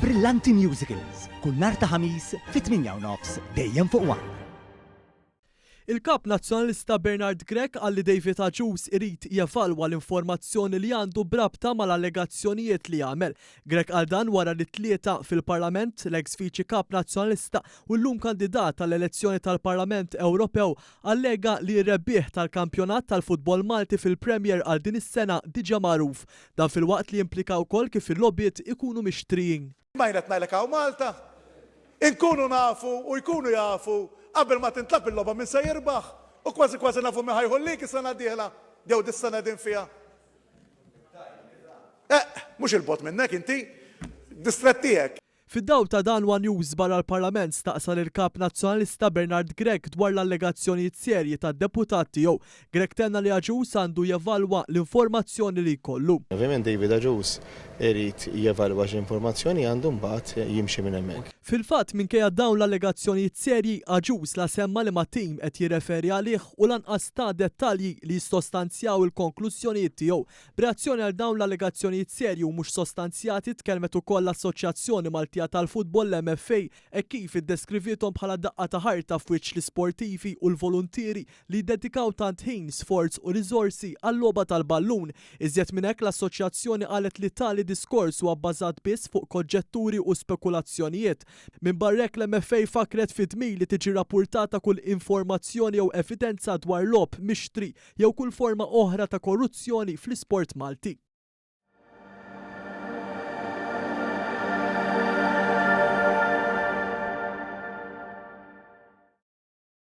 Brillanti Musicals, kull nhar ta' ħamis fit-8:30 dejjem fuq One. Il-Kap Nazzjonalista Bernard Grech għalli David Agius irid jevalwa l-informazzjoni li għandu brabta mal-allegazzjonijiet li għamel. Grech għal dan wara li tlieta fil-Parlament l-ex viċi Kap Nazzjonalista u llum kandidat tal-elezzjoni tal-Parlament Ewropew allega li r-rebbieħ tal-kampjonat tal-futbol Malti fil-Premier għal din is-sena diġà magħruf. Dan fil-waqt li implika wkoll kif il-lobbiet ikunu mixtrijin. Majnet ngħidlek hawn Malta, inkunu nafu u jkunu jafu qabel ma tintlab il-logħba min se jirbaħ u kważi nafu min ħajħollik is-sena d-dieħla jew dis-sena din fiha. Mhux il-bot minnek inti, distret tiegħek. Fid-dawl ta' dan One News barra l-Parlament staqsal il-Kap Nazzjonalista Bernard Grech dwar l-allegazzjonijiet serji tad-deputat tiegħu. Grech tenna li Agius għandu jevalwa l-informazzjoni li jkollu. Ovvjament David Agius irid jevalwa x'informazzjoni għandu mbagħad jimxi minn hemmhekk. Fil-fatt minkejja dawn l-allegazzjonijiet serji Agius la semma li ma' tim qed jirreferi għalih u lanqas ta' dettalji li jistostanzjaw il-konklużjonijiet tiegħu. B'reazzjoni għal dawn l-allegazzjonijiet serji u mhux sostanzjati tkellmet ukoll l-Assoċjazzjoni Maltija tal-Futbol l-MFA e kif iddeskrivithom bħala daqqa ta' ħarta f'wiċċ l-sportivi u l-volontieri li ddedikaw tant ħin, sforz u riżorsi għall-logħba tal-ballun. Iżjed minn hekk l-assoċjazzjoni qalet li tali diskors huwa bbażat biss fuq konġetturi u spekulazzjonijiet. Minn barrek l-MFA fakret fid-dmir li tiġi rappurtata kull informazzjoni jew evidenza dwar lob mixtri jew kull forma oħra ta' korruzzjoni fl-isport Malti.